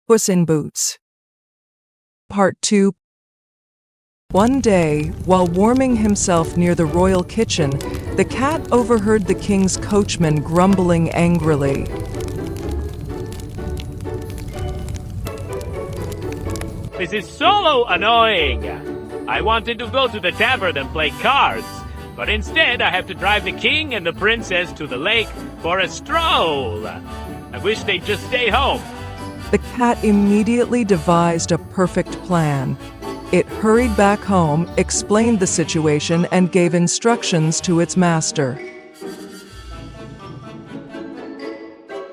Puss in Boots. Part 2. One day, while warming himself near the royal kitchen, the cat overheard the king's coachman grumbling angrily. This is so annoying! I wanted to go to the tavern and play cards, but instead I have to drive the king and the princess to the lake for a stroll. I wish they'd just stay home. The cat immediately devised a perfect plan. It hurried back home, explained the situation, and gave instructions to its master.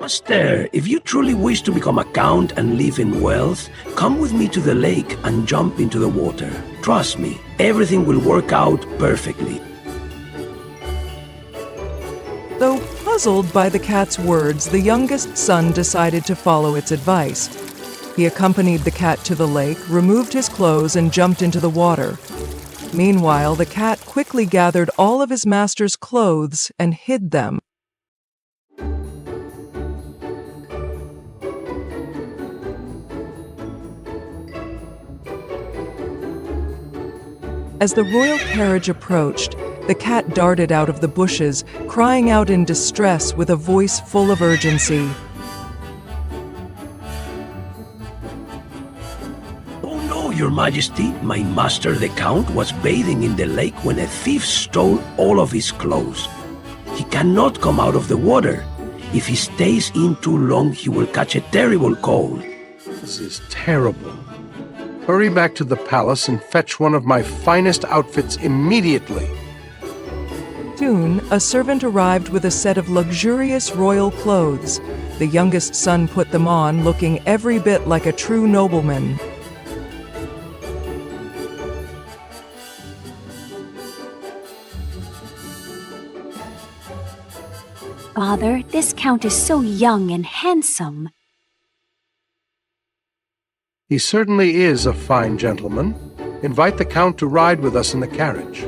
Master, if you truly wish to become a count and live in wealth, come with me to the lake and jump into the water. Trust me, everything will work out perfectly. Though puzzled by the cat's words, the youngest son decided to follow its advice. He accompanied the cat to the lake, removed his clothes, and jumped into the water. Meanwhile, the cat quickly gathered all of his master's clothes and hid them. As the royal carriage approached, the cat darted out of the bushes, crying out in distress with a voice full of urgency. Oh no, your majesty, my master the count was bathing in the lake when a thief stole all of his clothes. He cannot come out of the water. If he stays in too long, he will catch a terrible cold. This is terrible. Hurry back to the palace and fetch one of my finest outfits immediately. Soon, a servant arrived with a set of luxurious royal clothes. The youngest son put them on, looking every bit like a true nobleman. Father, this count is so young and handsome. He certainly is a fine gentleman. Invite the count to ride with us in the carriage.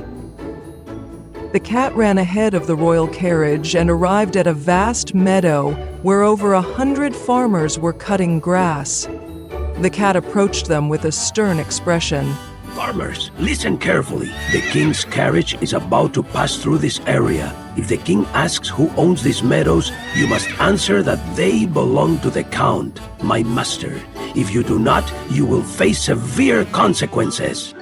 The cat ran ahead of the royal carriage and arrived at a vast meadow where over 100 farmers were cutting grass. The cat approached them with a stern expression. Farmers, listen carefully. The king's carriage is about to pass through this area. If the king asks who owns these meadows, you must answer that they belong to the count, my master. If you do not, you will face severe consequences.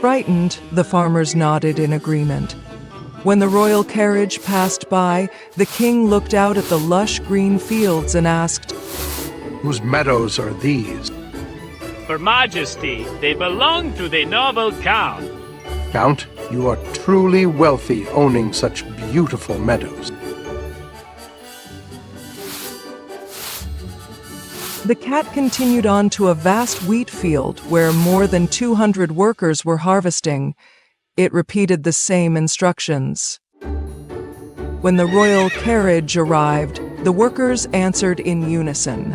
Frightened, the farmers nodded in agreement. When the royal carriage passed by, the king looked out at the lush green fields and asked, Whose meadows are these? For Majesty, they belong to the noble count. Count, you are truly wealthy owning such beautiful meadows. The cat continued on to a vast wheat field where more than 200 workers were harvesting. It repeated the same instructions. When the royal carriage arrived, the workers answered in unison.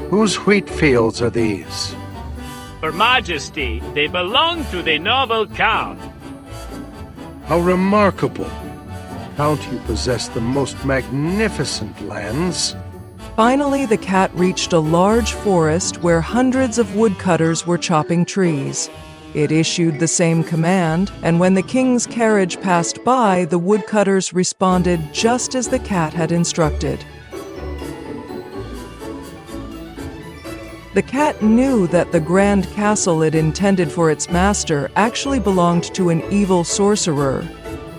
Whose wheat fields are these? For Majesty, they belong to the noble count. How remarkable! Count, you possess the most magnificent lands. Finally, the cat reached a large forest where hundreds of woodcutters were chopping trees. It issued the same command, and when the king's carriage passed by, the woodcutters responded just as the cat had instructed. The cat knew that the grand castle it intended for its master actually belonged to an evil sorcerer.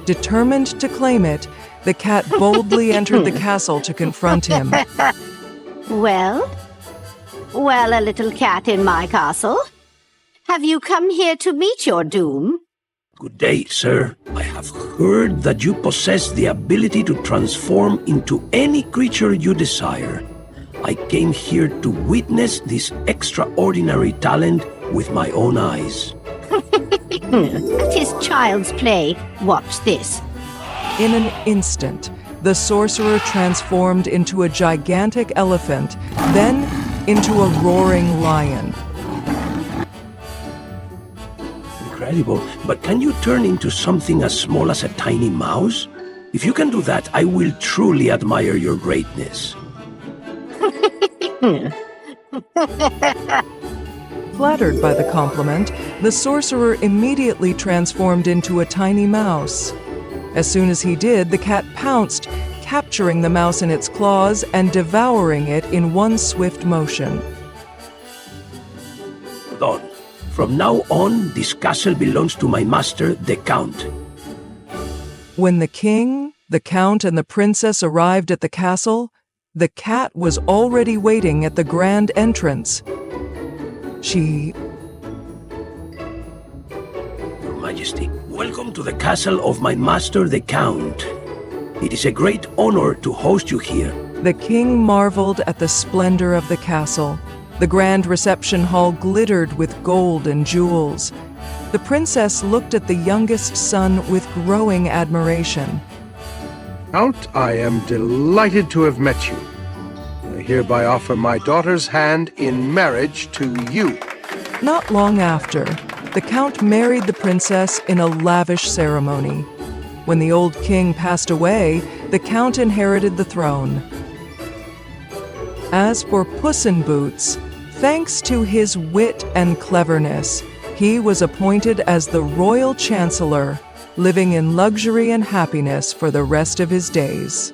Determined to claim it, the cat boldly entered the castle to confront him. Well, a little cat in my castle. Have you come here to meet your doom? Good day, sir. I have heard that you possess the ability to transform into any creature you desire. I came here to witness this extraordinary talent with my own eyes. That is child's play. Watch this. In an instant, the sorcerer transformed into a gigantic elephant, then into a roaring lion. incredible, but can you turn into something as small as a tiny mouse? If you can do that, I will truly admire your greatness. Flattered by the compliment, the sorcerer immediately transformed into a tiny mouse. As soon as he did, the cat pounced, capturing the mouse in its claws and devouring it in one swift motion. Done. From now on, this castle belongs to my master, the Count. When the king, the count, and the princess arrived at the castle, the cat was already waiting at the grand entrance. Your Majesty, welcome to the castle of my master, the Count. It is a great honor to host you here. The king marveled at the splendor of the castle. The grand reception hall glittered with gold and jewels. The princess looked at the youngest son with growing admiration. Count, I am delighted to have met you. I hereby offer my daughter's hand in marriage to you. Not long after, the count married the princess in a lavish ceremony. When the old king passed away, the count inherited the throne. As for Puss in Boots, thanks to his wit and cleverness, he was appointed as the royal chancellor, living in luxury and happiness for the rest of his days.